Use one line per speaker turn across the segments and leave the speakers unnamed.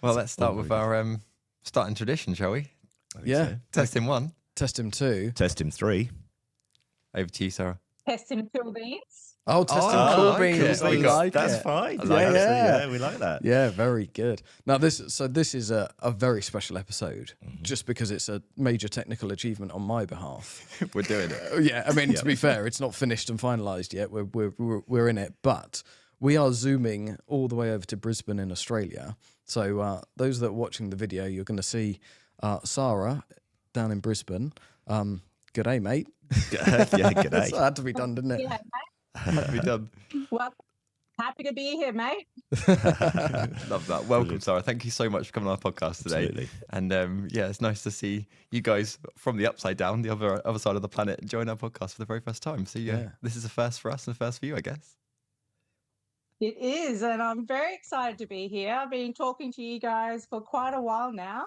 Well, let's start with our starting tradition, shall we?
Yeah.
So. Test him 1.
Test him 2.
Test him 3.
Over to you, Sarah.
Test him cool beans.
Oh, test him cool beans. I like
That's
it.
fine.
Yeah,
we like that.
Yeah, very good. Now, this is a very special episode, just because it's a major technical achievement on my behalf.
We're doing it.
Yeah, I mean, to be fair, it's not finished and finalised yet. We're in it, but we are zooming all the way over to Brisbane in Australia. So those that are watching the video, you're going to see Saara down in Brisbane. G'day, mate.
Yeah, g'day.
That had to be done, didn't it?
Yeah, mate.
Had to be done.
Well, happy to be here, mate.
Love that. Welcome, Sarah. Thank you so much for coming on our podcast today.
Absolutely.
And yeah, it's nice to see you guys from the upside down, the other side of the planet, join our podcast for the very first time. So yeah, this is a first for us and a first for you, I guess.
It is, and I'm very excited to be here. I've been talking to you guys for quite a while now.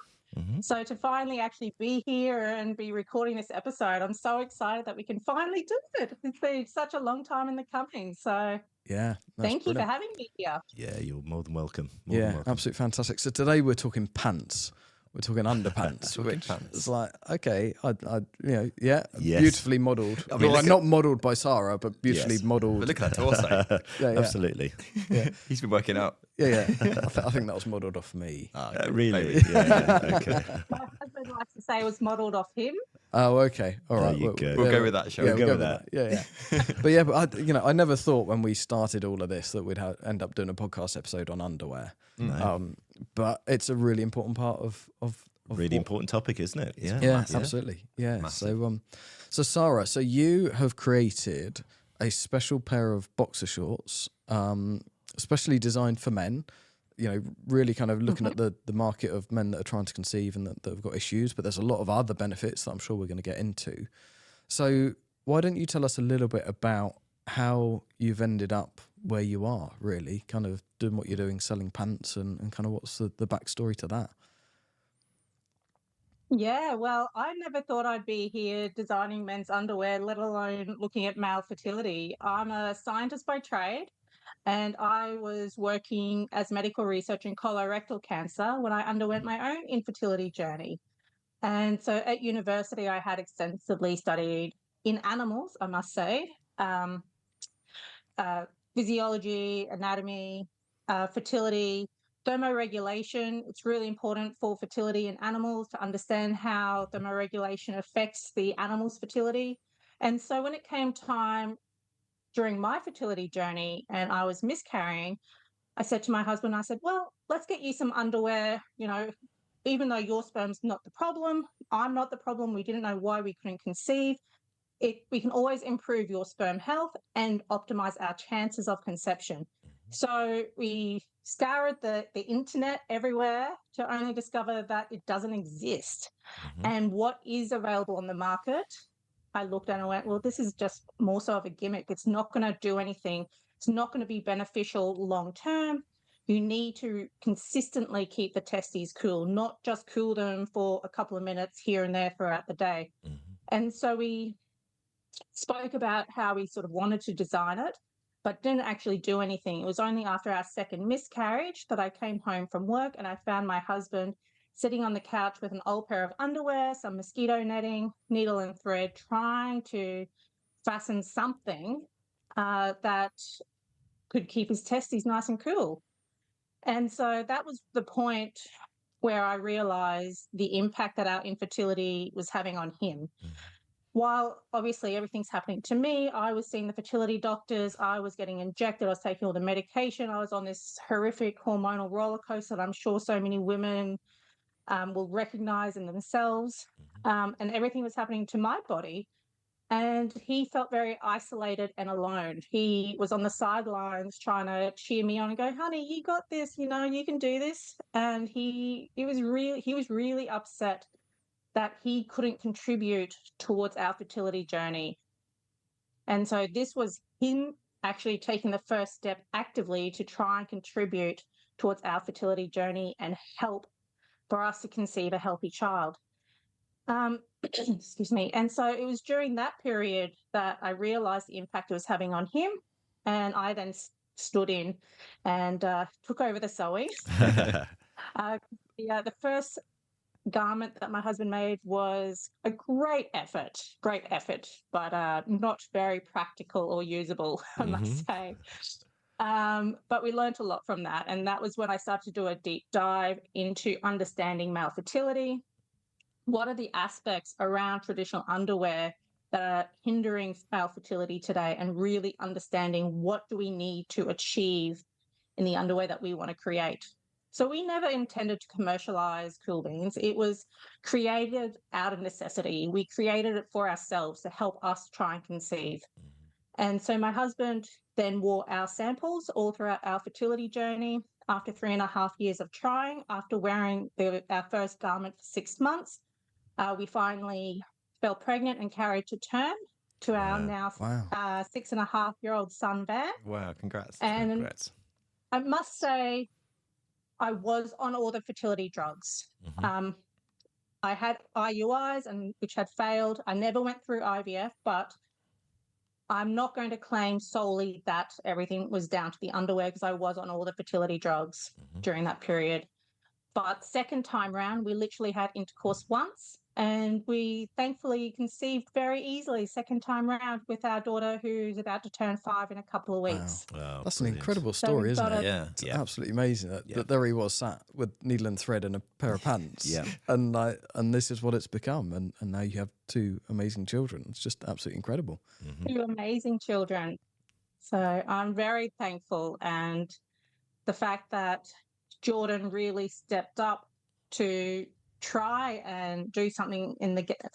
So to finally actually be here and be recording this episode, I'm so excited that we can finally do it. It's been such a long time in the coming. So
yeah,
thank you for having me here.
Yeah, you're more than welcome.
Absolutely fantastic. So today we're talking pants. We're talking underpants, which
pants.
is like, okay,
Yes.
beautifully modelled.
I mean,
not modelled by Sarah, but beautifully modelled.
But look at that torso.
Yeah.
Absolutely.
Yeah,
He's been working out.
yeah. I think that was modelled off me.
Really?
Maybe.
Yeah. Okay.
My husband likes to say it was modelled off him.
Oh, okay. All right.
you go.
We'll go with that, shall
Yeah,
we?
we'll
go
go
with
that. Yeah. But I never thought when we started all of this that we'd end up doing a podcast episode on underwear.
No.
But it's a really important part of
Really important topic, isn't it? Yeah.
Yeah, absolutely. Yeah. So, Sarah, so you have created a special pair of boxer shorts, specially designed for men. You know, really kind of looking at the market of men that are trying to conceive and that have got issues. But there's a lot of other benefits that I'm sure we're going to get into. So, why don't you tell us a little bit about how you've ended up where you are? Really, kind of doing what you're doing, selling pants, and kind of what's the backstory to that.
Yeah, well, I never thought I'd be here designing men's underwear, let alone looking at male fertility. I'm a scientist by trade, and I was working as medical research in colorectal cancer when I underwent my own infertility journey. And so at university, I had extensively studied in animals, I must say, physiology, anatomy, fertility, thermoregulation. It's really important for fertility in animals to understand how thermoregulation affects the animal's fertility. And so when it came time during my fertility journey and I was miscarrying, I said to my husband, I said, well, let's get you some underwear. You know, even though your sperm's not the problem, I'm not the problem. We didn't know why we couldn't conceive. We can always improve your sperm health and optimize our chances of conception. So we scoured the internet everywhere to only discover that it doesn't exist. And what is available on the market, I looked at and went, well, this is just more so of a gimmick. It's not going to do anything. It's not going to be beneficial long term. You need to consistently keep the testes cool, not just cool them for a couple of minutes here and there throughout the day. And so we spoke about how we sort of wanted to design it, but didn't actually do anything. It was only after our second miscarriage that I came home from work and I found my husband sitting on the couch with an old pair of underwear, some mosquito netting, needle and thread, trying to fasten something that could keep his testes nice and cool. And so that was the point where I realized the impact that our infertility was having on him. While obviously everything's happening to me, I was seeing the fertility doctors, I was getting injected, I was taking all the medication, I was on this horrific hormonal roller coaster that I'm sure so many women will recognize in themselves. And everything was happening to my body. And he felt very isolated and alone. He was on the sidelines trying to cheer me on and go, honey, you got this, you know, you can do this. And he was really upset that he couldn't contribute towards our fertility journey. And so this was him actually taking the first step actively to try and contribute towards our fertility journey and help for us to conceive a healthy child. Excuse me. And so it was during that period that I realized the impact it was having on him. And I then stood in and took over the sewing. Uh, the first garment that my husband made was a great effort, but not very practical or usable, I must say. But we learned a lot from that. And that was when I started to do a deep dive into understanding male fertility. What are the aspects around traditional underwear that are hindering male fertility today, and really understanding what do we need to achieve in the underwear that we want to create. So we never intended to commercialize Cool Beans. It was created out of necessity. We created it for ourselves to help us try and conceive. And so my husband then wore our samples all throughout our fertility journey. After 3.5 years of trying, after wearing our first garment for 6 months, we finally fell pregnant and carried to term to our now 6.5-year-old son, Van.
Wow, congrats.
And
Congrats.
I must say, I was on all the fertility drugs. I had IUIs, which had failed. I never went through IVF, but I'm not going to claim solely that everything was down to the underwear, because I was on all the fertility drugs during that period. But second time round, we literally had intercourse once, and we thankfully conceived very easily second time round with our daughter, who's about to turn 5 in a couple of weeks.
Wow,
That's
brilliant.
an incredible story, isn't it?
Yeah,
It's absolutely amazing that there he was sat with needle and thread and a pair of pants. And this is what it's become. And now you have 2 amazing children. It's just absolutely incredible.
2 amazing children. So I'm very thankful. And the fact that Jordan really stepped up to try and do something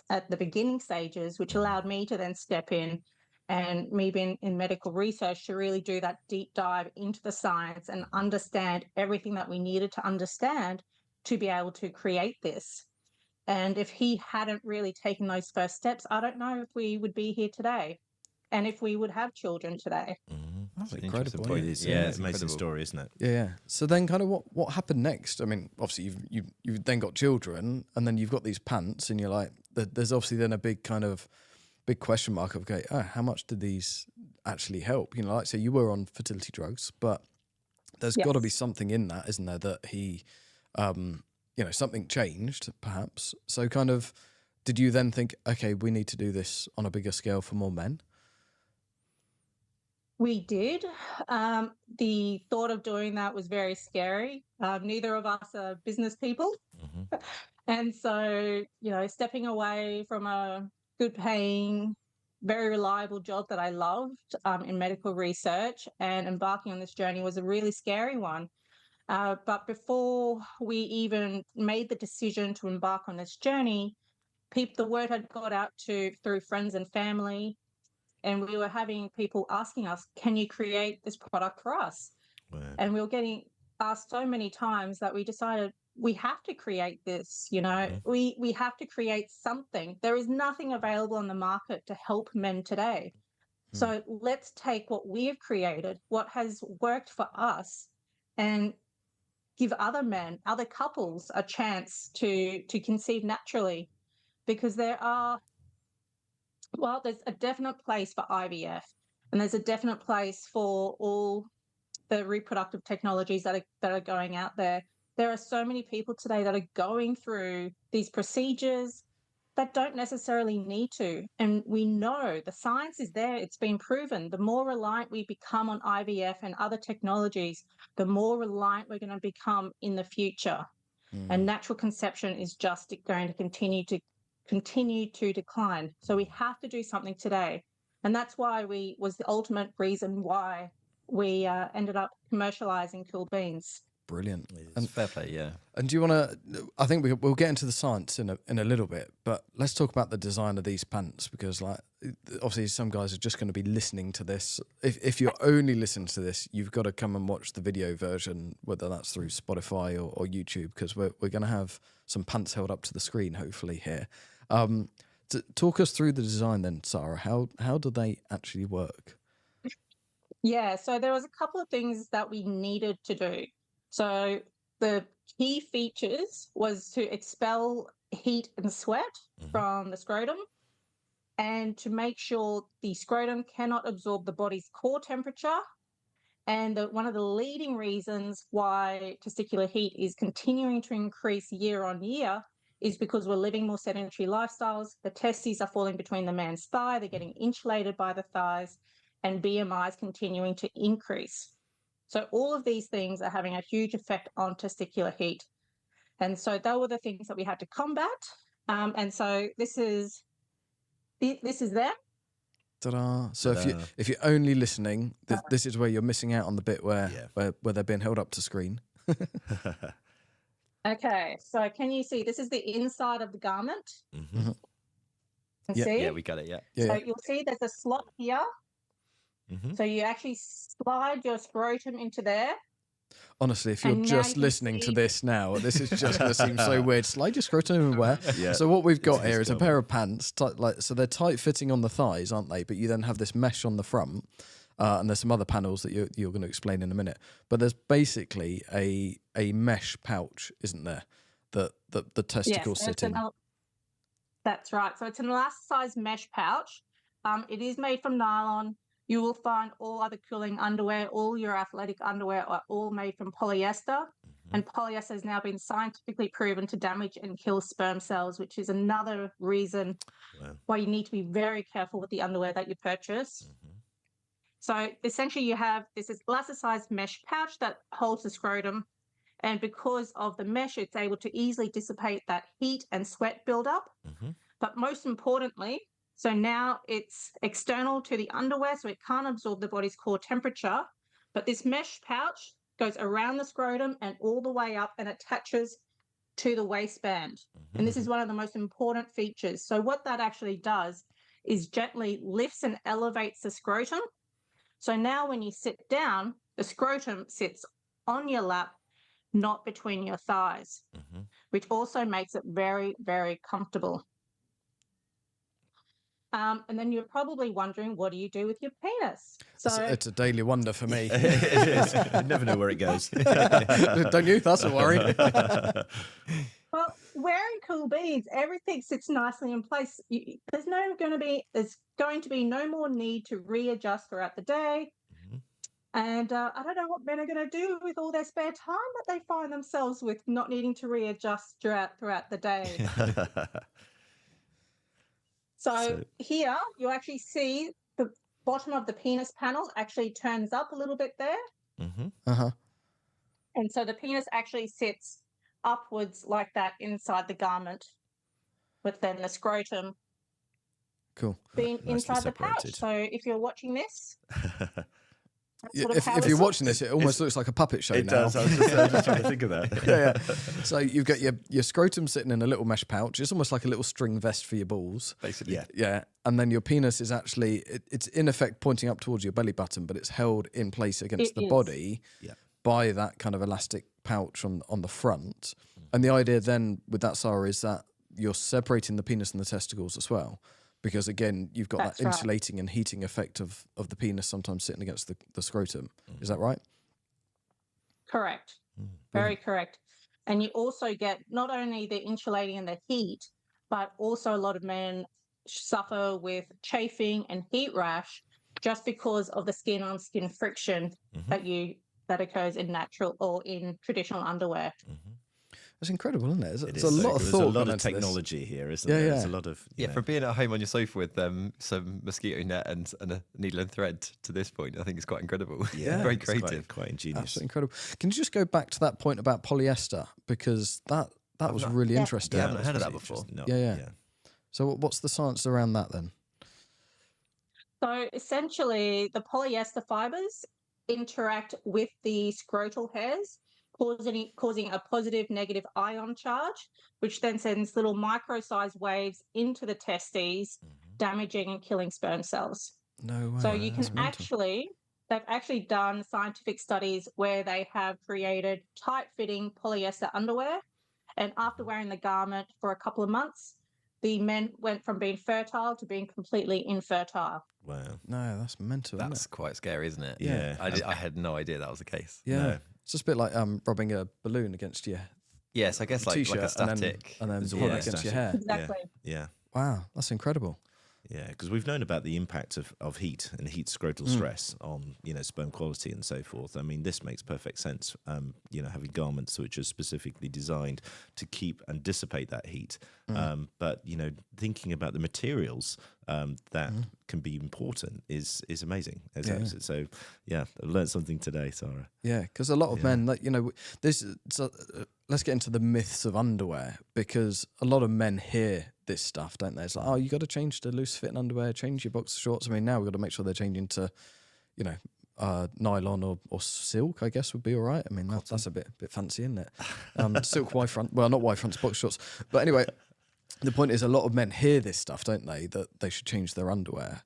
at the beginning stages, which allowed me to then step in, and me being in medical research, to really do that deep dive into the science and understand everything that we needed to understand to be able to create this. And if he hadn't really taken those first steps, I don't know if we would be here today and if we would have children today.
That's
An
incredible.
interesting point.
It is,
Yeah,
it's
it's
an amazing
incredible.
story, isn't it?
Yeah. So then, kind of, what happened next? I mean, obviously you've then got children, and then you've got these pants, and you're like, there's obviously then a big question mark of, okay, how much did these actually help? You know, like, so you were on fertility drugs, but there's got to be something in that, isn't there? That he, something changed, perhaps. So, kind of, did you then think, okay, we need to do this on a bigger scale for more men?
We did. The thought of doing that was very scary. Neither of us are business people. And so, stepping away from a good paying, very reliable job that I loved in medical research, and embarking on this journey was a really scary one. But before we even made the decision to embark on this journey, the word had got out through friends and family. And we were having people asking us, can you create this product for us?
Wow.
And we were getting asked so many times that we decided we have to create this, we have to create something. There is nothing available on the market to help men today. So let's take what we have created, what has worked for us, and give other men, other couples, a chance to conceive naturally. Because there's a definite place for IVF, and there's a definite place for all the reproductive technologies that are going out there. There are so many people today that are going through these procedures that don't necessarily need to. And we know the science is there. It's been proven. The more reliant we become on IVF and other technologies, the more reliant we're going to become in the future. And natural conception is just going to continue to decline. So we have to do something today. And that's why was the ultimate reason why we ended up commercializing Cool Beans.
Brilliant.
And fair play, yeah.
And do you want to? I think we'll get into the science in a little bit, but let's talk about the design of these pants, because, like, obviously some guys are just going to be listening to this. If you're only listening to this, you've got to come and watch the video version, whether that's through Spotify or YouTube, because we're going to have some pants held up to the screen, hopefully here. To talk us through the design then, Saara. How do they actually work?
Yeah, so there was a couple of things that we needed to do. So the key features was to expel heat and sweat from the scrotum, and to make sure the scrotum cannot absorb the body's core temperature, And one of the leading reasons why testicular heat is continuing to increase year on year is because we're living more sedentary lifestyles. The testes are falling between the man's thigh, they're getting insulated by the thighs, and BMI is continuing to increase. So all of these things are having a huge effect on testicular heat. And so those were the things that we had to combat. And so this is there.
Ta-da. So if you're only listening, this is where you're missing out on the bit where they're being held up to screen.
Okay, so can you see this is the inside of the garment?
Mm-hmm.
See?
Yeah, we got it. Yeah.
So you'll see there's a slot here.
Mm-hmm.
So you actually slide your scrotum into there.
Honestly, if you're just listening to this now, this is just going to seem so weird. Slide your scrotum in where?
Yeah.
So what we've got here is a pair of pants, so they're tight fitting on the thighs, aren't they? But you then have this mesh on the front, and there's some other panels that you're going to explain in a minute. But there's basically a mesh pouch, isn't there? That the testicles sit in.
That's right. So it's an elasticized mesh pouch. It is made from nylon. You will find all other cooling underwear, all your athletic underwear are all made from polyester. And polyester has now been scientifically proven to damage and kill sperm cells, which is another reason why you need to be very careful with the underwear that you purchase. So essentially you have this elasticized mesh pouch that holds the scrotum. And because of the mesh, it's able to easily dissipate that heat and sweat buildup. But most importantly, so now it's external to the underwear, so it can't absorb the body's core temperature. But this mesh pouch goes around the scrotum and all the way up and attaches to the waistband. And this is one of the most important features. So what that actually does is gently lifts and elevates the scrotum. So now when you sit down, the scrotum sits on your lap, not between your thighs, which also makes it very, very comfortable. And then you're probably wondering, what do you do with your penis? So
It's a daily wonder for me.
It is. You never know where it goes.
Don't you? That's a worry.
well, wearing cool beads, everything sits nicely in place. There's going to be no more need to readjust throughout the day. And I don't know what men are going to do with all their spare time that they find themselves with not needing to readjust throughout the day. So here you actually see the bottom of the penis panel actually turns up a little bit there. And so the penis actually sits upwards like that inside the garment, with then the scrotum being inside the pouch. So if you're watching this...
If you're watching this, it almost looks like a puppet show now.
It does. I was just trying to think of that.
So you've got your scrotum sitting in a little mesh pouch. It's almost like a little string vest for your balls.
Basically.
Yeah. And then your penis is actually, it's in effect pointing up towards your belly button, but it's held in place against the body by that kind of elastic pouch on the front. And the idea then with that, Saara, is that you're separating the penis and the testicles as well. Because again, you've got that insulating and heating effect of the penis sometimes sitting against the scrotum. Is that right?
Correct. Very correct. And you also get not only the insulating and the heat, but also a lot of men suffer with chafing and heat rash just because of the skin-on-skin friction that occurs in natural or in traditional underwear.
It's incredible, isn't it?
It's
a lot of thought.
There's a lot of technology here, isn't there? There's a lot of...
from being at home on your sofa with some mosquito net and a needle and thread to this point, I think it's quite incredible.
Yeah,
very creative.
Quite ingenious.
Absolutely incredible. Can you just go back to that point about polyester? Because that was really interesting.
Yeah, I haven't heard of that before.
No,
yeah. So what's the science around that then?
So essentially, the polyester fibers interact with the scrotal hairs, causing a positive negative ion charge, which then sends little micro-sized waves into the testes, damaging and killing sperm cells.
No way.
So you can they've actually done scientific studies where they have created tight-fitting polyester underwear, and after wearing the garment for a couple of months, the men went from being fertile to being completely infertile.
Wow.
No, that's mental.
That's quite scary, isn't it?
Yeah.
I had no idea that was the case.
Yeah.
No.
It's just a bit like rubbing a balloon against your
Yes, I guess like a static.
and then
absorb
pulling
it.
against your hair.
Exactly.
Yeah.
Wow, that's incredible.
Yeah, because we've known about the impact of heat and heat scrotal stress on, sperm quality and so forth. I mean, this makes perfect sense, having garments which are specifically designed to keep and dissipate that heat. But, thinking about the materials that can be important is amazing. So, yeah, I've learned something today, Saara.
Yeah, because a lot of men, let's get into the myths of underwear, because a lot of men hear this stuff, don't they? It's like, oh, you got to change to loose fitting underwear, change your boxer shorts. I mean, now we've got to make sure they're changing to, nylon or silk, I guess would be all right. I mean, that's a bit fancy, isn't it? Silk Y front, well, not Y fronts, boxer shorts. But anyway, the point is, a lot of men hear this stuff, don't they? That they should change their underwear.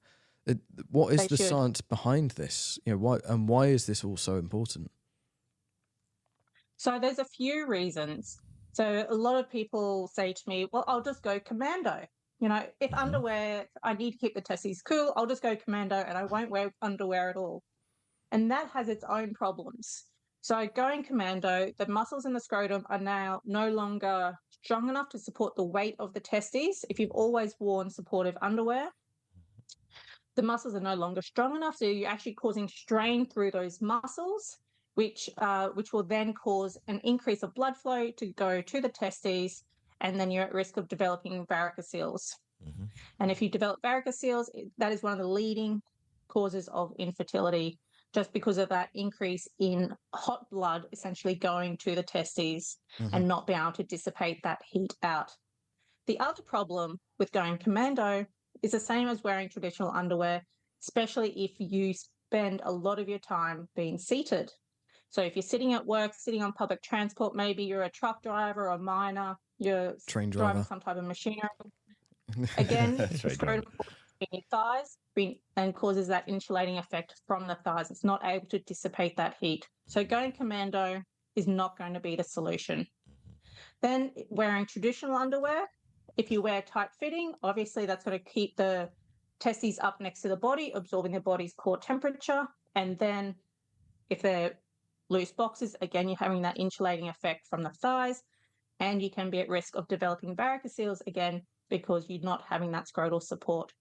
What is the science behind this? Why is this all so important?
So there's a few reasons. So a lot of people say to me, well, I'll just go commando. If underwear, I need to keep the testes cool, I'll just go commando and I won't wear underwear at all. And that has its own problems. So going commando, the muscles in the scrotum are now no longer strong enough to support the weight of the testes. If you've always worn supportive underwear, the muscles are no longer strong enough. So you're actually causing strain through those muscles, which will then cause an increase of blood flow to go to the testes, and then you're at risk of developing varicoceles. And if you develop varicoceles, that is one of the leading causes of infertility, just because of that increase in hot blood essentially going to the testes and not being able to dissipate that heat out. The other problem with going commando is the same as wearing traditional underwear, especially if you spend a lot of your time being seated. So if you're sitting at work, sitting on public transport, maybe you're a truck driver or a miner, you're driving some type of machinery. Again, the scrotum in your thighs and causes that insulating effect from the thighs. It's not able to dissipate that heat. So going commando is not going to be the solution. Then wearing traditional underwear, if you wear tight fitting, obviously that's going to keep the testes up next to the body, absorbing the body's core temperature. And then if they're loose boxes, again, you're having that insulating effect from the thighs, and you can be at risk of developing varicoceles again because you're not having that scrotal support.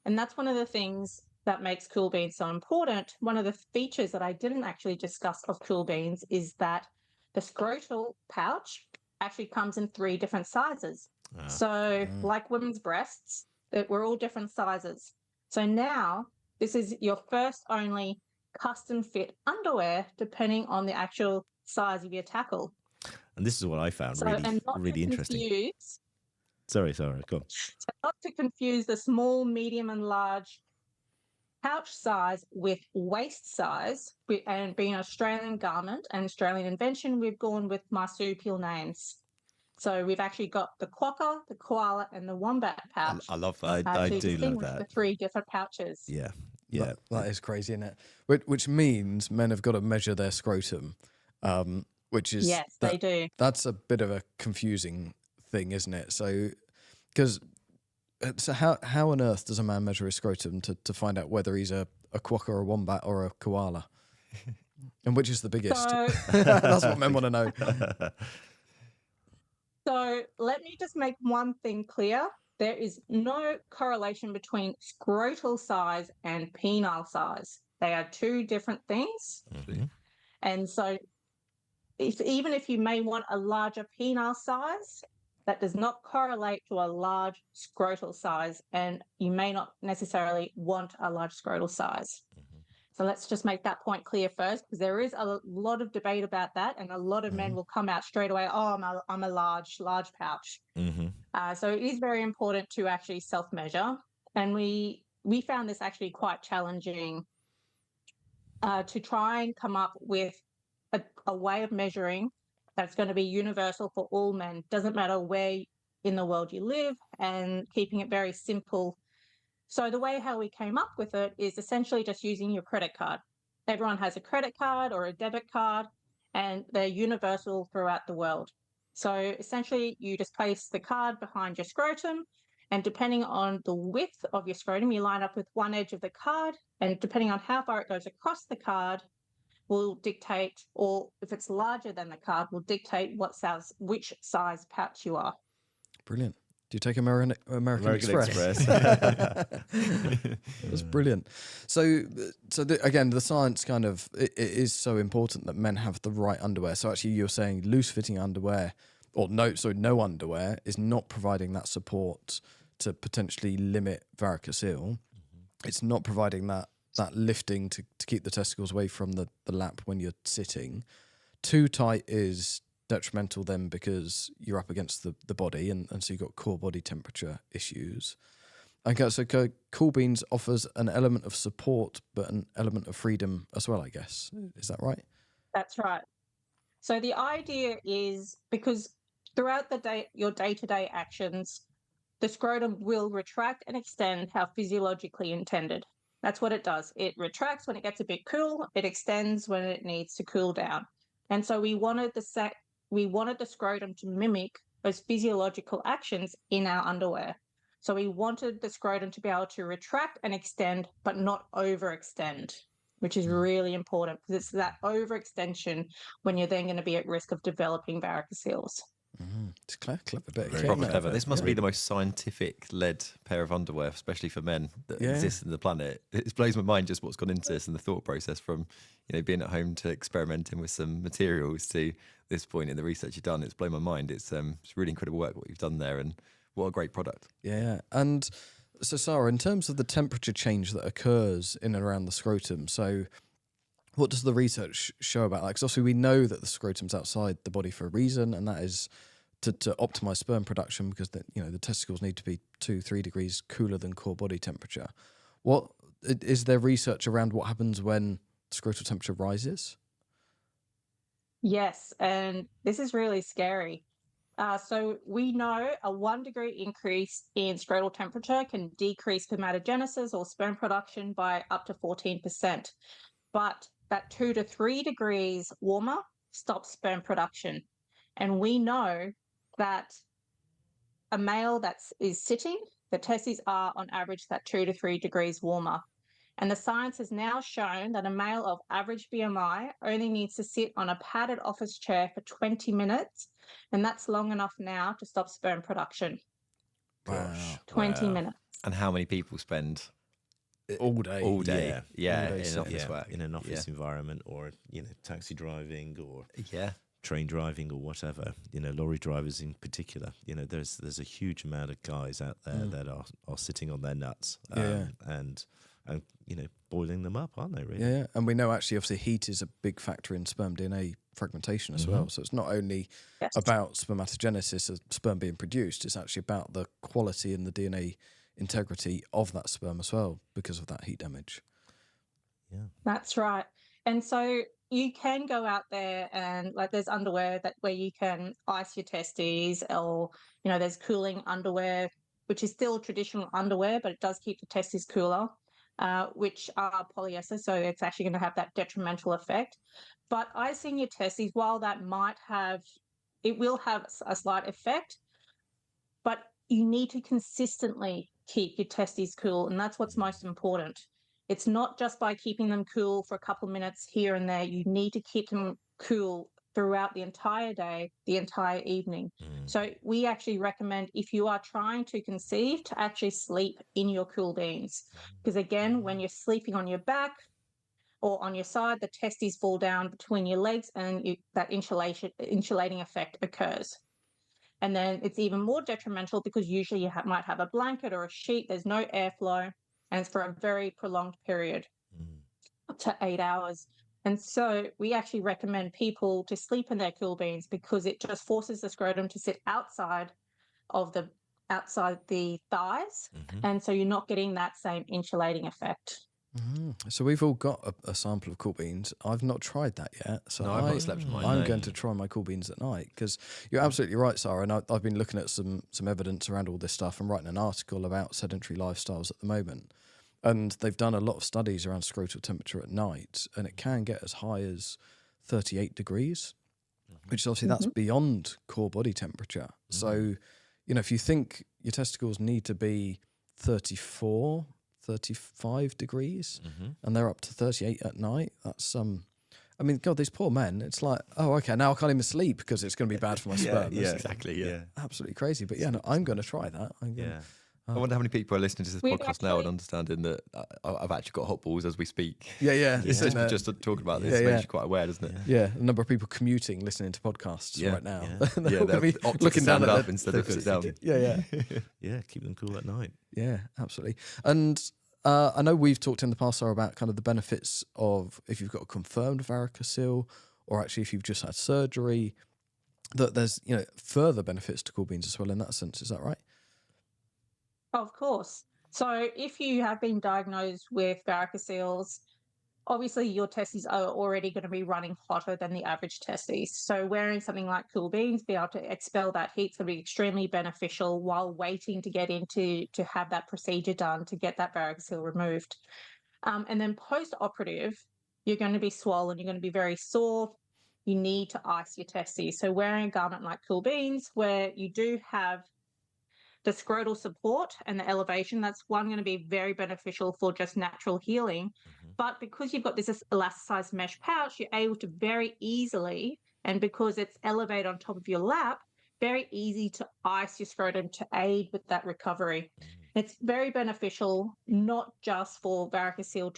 And that's one of the things that makes Cool Beans so important. One of the features that I didn't actually discuss of Cool Beans is that the scrotal pouch actually comes in 3 different sizes. Like women's breasts, we're all different sizes. So now this is your first only custom fit underwear depending on the actual size of your tackle.
And this is what I found really interesting. Sorry, go on.
So not to confuse the small, medium and large pouch size with waist size, and being an Australian garment and Australian invention, we've gone with marsupial names. So we've actually got the quokka, the koala and the wombat pouch.
I love that. I do love that.
The 3 different pouches.
Yeah.
That is crazy, isn't it? Which means men have got to measure their scrotum, which is...
Yes, they do.
That's a bit of a confusing thing, isn't it? So how on earth does a man measure his scrotum to find out whether he's a quokka, a wombat or a koala? And which is the biggest?
So,
that's what men want to know.
So let me just make one thing clear. There is no correlation between scrotal size and penile size. They are 2 different things. And so even if you may want a larger penile size, that does not correlate to a large scrotal size, and you may not necessarily want a large scrotal size. So let's just make that point clear first, because there is a lot of debate about that, and a lot of men will come out straight away, oh, I'm a large pouch. So it is very important to actually self-measure, and we found this actually quite challenging to try and come up with a way of measuring that's going to be universal for all men. Doesn't matter where in the world you live, and keeping it very simple. So the way how we came up with it is essentially just using your credit card. Everyone has a credit card or a debit card, and they're universal throughout the world. So essentially you just place the card behind your scrotum, and depending on the width of your scrotum, you line up with one edge of the card, and depending on how far it goes across the card will dictate, or if it's larger than the card, will dictate which size pouch you are.
Brilliant. Do you take American Express? That's brilliant. So again, the science kind of it is so important that men have the right underwear. So actually, you're saying loose fitting underwear, or no underwear is not providing that support to potentially limit varicocele. It's not providing that lifting to keep the testicles away from the lap when you're sitting. Too tight is detrimental then because you're up against the body and so you've got core body temperature issues. Okay, so Cool Beans offers an element of support but an element of freedom as well, I guess. Is that right?
That's right. So the idea is because throughout the day, your day-to-day actions, the scrotum will retract and extend how physiologically intended. That's what it does. It retracts when it gets a bit cool. It extends when it needs to cool down. And so we wanted the scrotum to mimic those physiological actions in our underwear. So we wanted the scrotum to be able to retract and extend, but not overextend, which is really important because it's that overextension when you're then going to be at risk of developing varicoceles.
It's clever bit.
Very clever. This must be the most scientific-led pair of underwear, especially for men, that exists on the planet. It blows my mind just what's gone into this and the thought process from, being at home to experimenting with some materials to this point in the research you've done. It's blown my mind. It's really incredible work what you've done there, and what a great product.
Yeah, and so Saara, in terms of the temperature change that occurs in and around the scrotum, so what does the research show about that? Because obviously we know that the scrotum's outside the body for a reason, and that is to optimize sperm production because the testicles need to be 2-3 degrees cooler than core body temperature. What is there research around what happens when scrotal temperature rises?
Yes, and this is really scary. So we know a 1 degree increase in scrotal temperature can decrease spermatogenesis or sperm production by up to 14%. But that 2 to 3 degrees warmer stops sperm production. And we know that a male that is sitting, the testes are on average that 2 to 3 degrees warmer. And the science has now shown that a male of average BMI only needs to sit on a padded office chair for 20 minutes, and that's long enough now to stop sperm production.
Gosh,
20 minutes.
And how many people spend
all day?
All day
in
office work.
In an office environment, or taxi driving, or train driving, or whatever. Lorry drivers in particular. There's a huge amount of guys out there that are sitting on their nuts, and boiling them up, aren't they? Really?
Yeah, and we know actually, obviously, heat is a big factor in sperm DNA fragmentation as well. So it's not only about spermatogenesis of sperm being produced; it's actually about the quality and the DNA integrity of that sperm as well because of that heat damage.
Yeah,
that's right. And so you can go out there and there's underwear where you can ice your testes, or there's cooling underwear, which is still traditional underwear, but it does keep the testes cooler, which are polyester, so it's actually going to have that detrimental effect. But icing your testes, while that will have a slight effect, but you need to consistently keep your testes cool, and that's what's most important. It's not just by keeping them cool for a couple of minutes here and there. You need to keep them cool throughout the entire day, the entire evening. So we actually recommend, if you are trying to conceive, to actually sleep in your cool beans. Because again, when you're sleeping on your back or on your side, the testes fall down between your legs, and that insulating effect occurs. And then it's even more detrimental because usually you might have a blanket or a sheet, there's no airflow, and it's for a very prolonged period, up to 8 hours. And so we actually recommend people to sleep in their cool beans because it just forces the scrotum to sit outside the thighs, and so you're not getting that same insulating effect.
So we've all got a sample of cool beans. I've not tried that yet, so
I've not slept in mine.
I'm going to try my cool beans at night, because you're absolutely right, Saara. And I've been looking at some evidence around all this stuff and writing an article about sedentary lifestyles at the moment. And they've done a lot of studies around scrotal temperature at night, and it can get as high as 38 degrees, which obviously that's beyond core body temperature. So, if you think your testicles need to be 35 degrees and they're up to 38 at night, that's I mean, God, these poor men. It's like, oh, okay, now I can't even sleep because it's going to be bad for my sperm.
Yeah,
exactly. Yeah.
Absolutely crazy. But yeah, no, I'm going to try that.
I wonder how many people are listening to this
We've
podcast now and understanding that I've actually got hot balls as we speak.
Yeah.
It's just talking about this makes you quite aware, doesn't it?
Yeah, a number of people commuting, listening to podcasts right now.
Yeah,
they'll be
looking
down
stand
at
up instead of sit down.
Yeah.
Yeah, keep them cool at night.
Yeah, absolutely. And I know we've talked in the past, Sarah, about kind of the benefits of if you've got a confirmed varicocele or actually if you've just had surgery, that there's, further benefits to cool beans as well in that sense. Is that right?
Of course. So if you have been diagnosed with varicoceles, obviously your testes are already going to be running hotter than the average testes. So wearing something like cool beans, be able to expel that heat is going to be extremely beneficial while waiting to get into to have that procedure done to get that varicocele removed. And then post-operative, you're going to be swollen, you're going to be very sore. You need to ice your testes. So wearing a garment like cool beans, where you do have the scrotal support and the elevation, that's going to be very beneficial for just natural healing. But because you've got this elasticized mesh pouch, you're able to very easily, and because it's elevated on top of your lap, very easy to ice your scrotum to aid with that recovery. It's very beneficial, not just for varicocele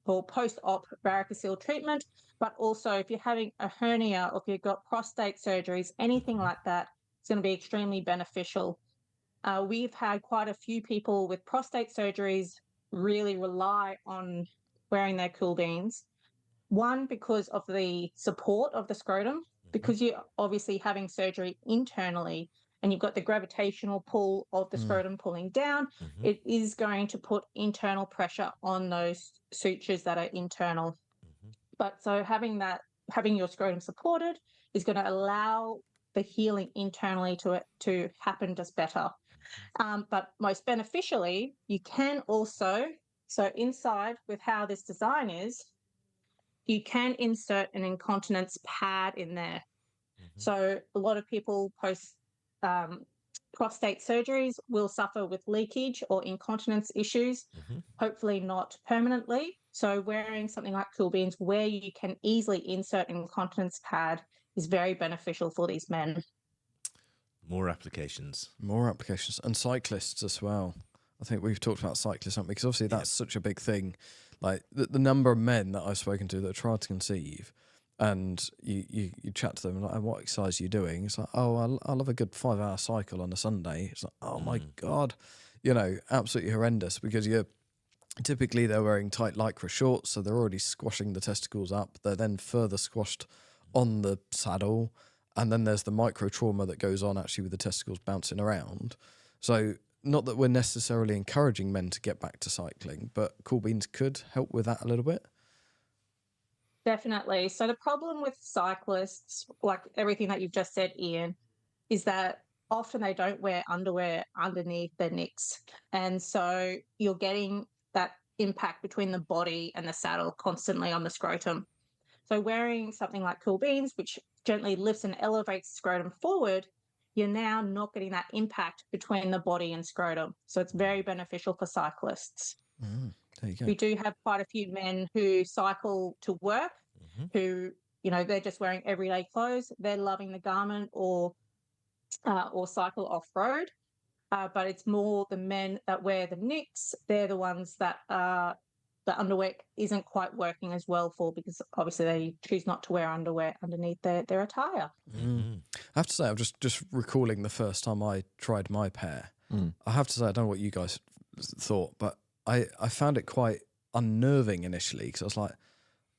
or post-op varicocele treatment, but also if you're having a hernia or if you've got prostate surgeries, anything like that, it's going to be extremely beneficial. We've had quite a few people with prostate surgeries really rely on wearing their cool beans. One, because of the support of the scrotum, because you're obviously having surgery internally and you've got the gravitational pull of the scrotum pulling down, it is going to put internal pressure on those sutures that are internal. But so having your scrotum supported is going to allow the healing internally to happen just better. But most beneficially, you can also, so inside with how this design is, you can insert an incontinence pad in there. So a lot of people post prostate surgeries will suffer with leakage or incontinence issues, hopefully not permanently. So wearing something like cool beans where you can easily insert an incontinence pad is very beneficial for these men.
More applications.
And cyclists as well. I think we've talked about cyclists, haven't we? Because obviously that's such a big thing. Like the number of men that I've spoken to that have tried to conceive, and you chat to them, like, and what exercise are you doing? It's like, oh, I love a good 5-hour cycle on a Sunday. It's like, oh my God, absolutely horrendous, because typically they're wearing tight lycra shorts, so they're already squashing the testicles up. They're then further squashed on the saddle. And then there's the micro trauma that goes on actually with the testicles bouncing around. So not that we're necessarily encouraging men to get back to cycling, but cool beans could help with that a little bit.
Definitely. So the problem with cyclists, like everything that you've just said, Ian, is that often they don't wear underwear underneath their nicks. And so you're getting that impact between the body and the saddle constantly on the scrotum. So wearing something like cool beans, which gently lifts and elevates scrotum forward, you're now not getting that impact between the body and scrotum. So it's very beneficial for cyclists.
There you go.
We do have quite a few men who cycle to work, who, they're just wearing everyday clothes. They're loving the garment or cycle off-road. But it's more the men that wear the nicks. They're the ones that the underwear isn't quite working as well for, because obviously they choose not to wear underwear underneath their attire.
I have to say, I'm just recalling the first time I tried my pair. I have to say, I don't know what you guys thought, but I found it quite unnerving initially, because I was like,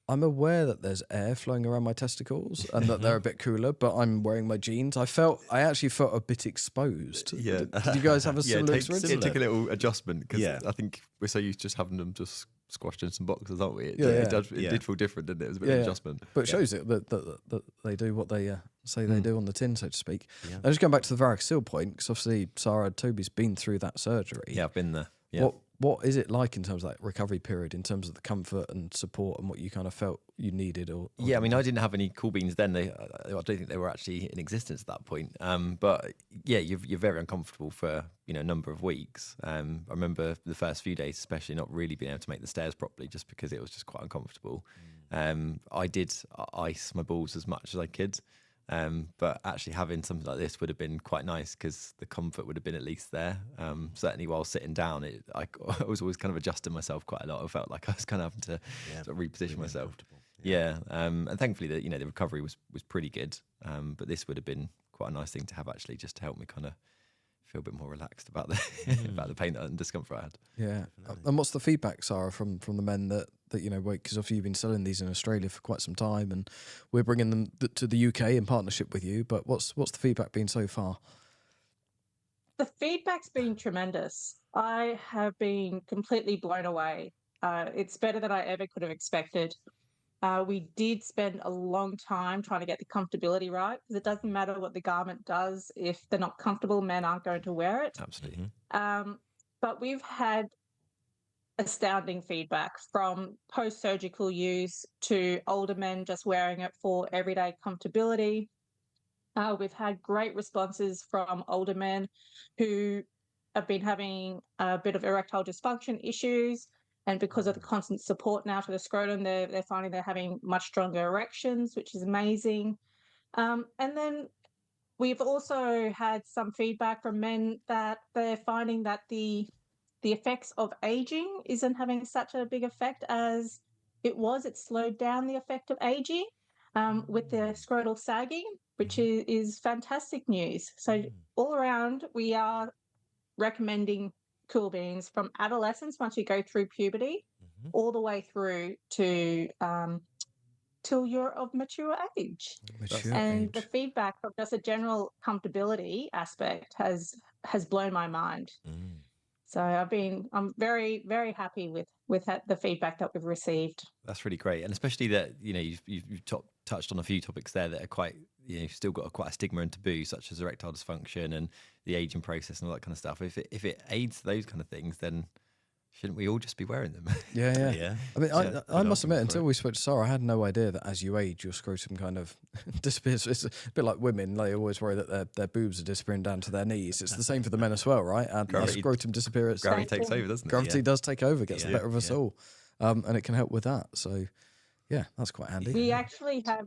I'm aware that there's air flowing around my testicles and that they're a bit cooler, but I'm wearing my jeans. I actually felt a bit exposed.
Yeah.
Did you guys have a similar experience?
It took a little adjustment, because I think we're so used to just having them just squashed in some boxes, aren't we? It did feel different, didn't it? It was a bit of an adjustment.
But it shows it that they do what they say they do on the tin, so to speak. Yeah. And just going back to the varicocele point, because obviously Saara, Toby's been through that surgery.
Yeah, I've been there. Yeah.
what is it like in terms of that recovery period, in terms of the comfort and support and what you kind of felt you needed? Or
yeah, I mean, I didn't have any cool beans then. I don't think they were actually in existence at that point. But yeah, you're very uncomfortable for a number of weeks. I remember the first few days, especially, not really being able to make the stairs properly, just because it was just quite uncomfortable. I did ice my balls as much as I could. But actually having something like this would have been quite nice because the comfort would have been at least there. Certainly while sitting down, I was always kind of adjusting myself quite a lot. I felt like I was kind of having to sort of reposition myself. Yeah. And thankfully the recovery was pretty good. But this would have been quite a nice thing to have actually, just to help me kind of feel a bit more relaxed about the about the pain and discomfort I had.
Yeah. And what's the feedback, Saara, from the men that because obviously you've been selling these in Australia for quite some time, and we're bringing them to the UK in partnership with you. But what's the feedback been so far?
The feedback's been tremendous. I have been completely blown away. It's better than I ever could have expected. We did spend a long time trying to get the comfortability right, because it doesn't matter what the garment does. If they're not comfortable, men aren't going to wear it.
Absolutely.
But we've had astounding feedback from post-surgical use to older men just wearing it for everyday comfortability. We've had great responses from older men who have been having a bit of erectile dysfunction issues, and because of the constant support now to the scrotum, they're finding they're having much stronger erections, which is amazing. And then we've also had some feedback from men that they're finding that the effects of aging isn't having such a big effect as it was. It slowed down the effect of aging with the scrotal sagging, which is fantastic news. So all around, we are recommending Cool Beans from adolescence, once you go through puberty, all the way through to till you're of mature age. The feedback from just a general comfortability aspect has blown my mind. So I'm very, very happy with the feedback that we've received.
That's really great, and especially that you've touched on a few topics there that are quite still got quite a stigma and taboo, such as erectile dysfunction and the aging process and all that kind of stuff. If it aids those kind of things, then shouldn't we all just be wearing them?
Yeah. I mean, I must admit, until we spoke to Saara, I had no idea that as you age, your scrotum kind of disappears. It's a bit like women; they always worry that their boobs are disappearing down to their knees. It's the same for the men as well, right? And our scrotum disappears.
Gravity takes over, doesn't it?
Gravity does take over, gets the better of us all, and it can help with that. So, yeah, that's quite handy.
We actually have.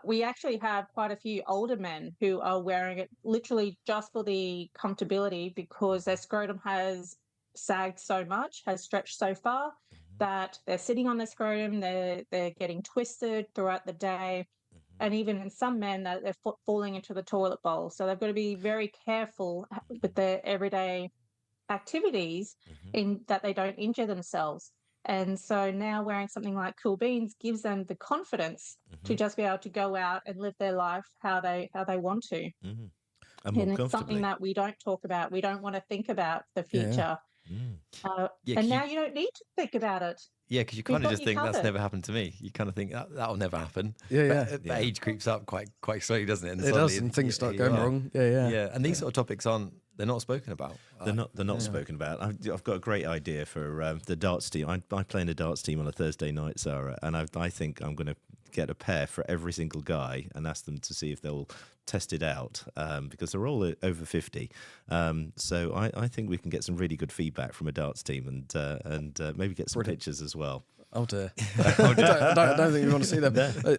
We actually have quite a few older men who are wearing it literally just for the comfortability, because their scrotum has sagged so much, has stretched so far, that they're sitting on their scrotum, they're getting twisted throughout the day, and even in some men that they're falling into the toilet bowl. So they've got to be very careful with their everyday activities in that they don't injure themselves. And so now wearing something like Cool Beans gives them the confidence to just be able to go out and live their life how they want to.
And
it's something that we don't talk about. We don't want to think about the future. And now you don't need to think about it.
Yeah, because you kind of just think that's never happened to me. You kind of think that'll never happen.
Yeah.
But age creeps up quite slowly, doesn't it? And
it does, and things start going wrong. Yeah.
And these sort of topics they're not spoken about.
They're not spoken about. I've got a great idea for the darts team. I play in a darts team on a Thursday night, Saara, and I think I'm going to get a pair for every single guy and ask them to see if they'll test it out, because they're all over 50. So I think we can get some really good feedback from a darts team and maybe get some pictures as well.
Oh dear. I don't think you want to see them.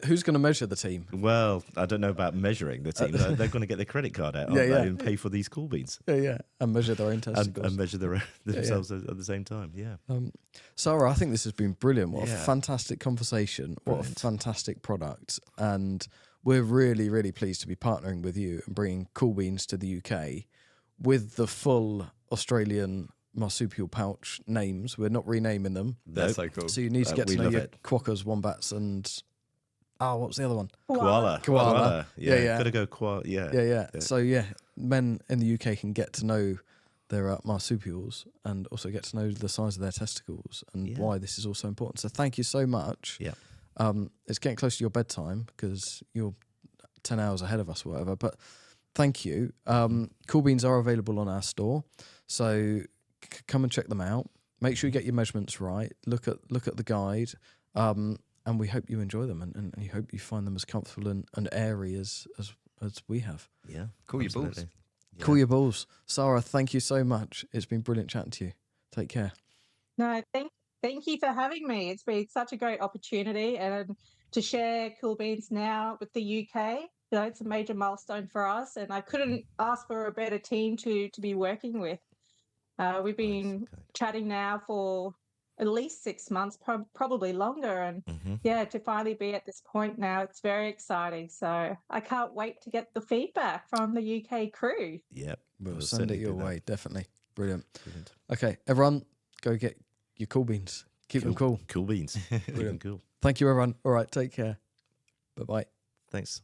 Who's going to measure the team?
Well, I don't know about measuring the team. They're going to get their credit card out and pay for these Cool Beans.
Yeah. And measure their own testicles.
And measure themselves at the same time,
Saara, I think this has been brilliant. What a fantastic conversation. What a fantastic product. And we're really, really pleased to be partnering with you and bringing Cool Beans to the UK with the full Australian marsupial pouch names. We're not renaming them.
That's so cool.
So you need to get to know your quokkas, wombats, and what was the other one?
Koala.
Yeah.
Gotta go koala.
Yeah. So men in the UK can get to know their marsupials and also get to know the size of their testicles and why this is also important. So thank you so much.
Yeah.
It's getting close to your bedtime because you're 10 hours ahead of us or whatever. But thank you. Cool Beans are available on our store, so come and check them out. Make sure you get your measurements right. Look at the guide, and we hope you enjoy them, and you hope you find them as comfortable and airy as we have.
Yeah,
Cool your balls.
Yeah.
Cool your balls. Saara, thank you so much. It's been brilliant chatting to you. Take care.
No, thank you for having me. It's been such a great opportunity, and to share Cool Beans now with the UK. You know, it's a major milestone for us, and I couldn't ask for a better team to be working with. We've been chatting now for at least 6 months, probably longer, and yeah, to finally be at this point now, it's very exciting. So I can't wait to get the feedback from the UK crew.
Yep,
We'll send it your way. Definitely. Brilliant.
Brilliant.
Okay, everyone, go get your Cool Beans. Keep them cool.
Cool Beans. Keep them cool.
Thank you, everyone. All right, take care. Bye-bye.
Thanks.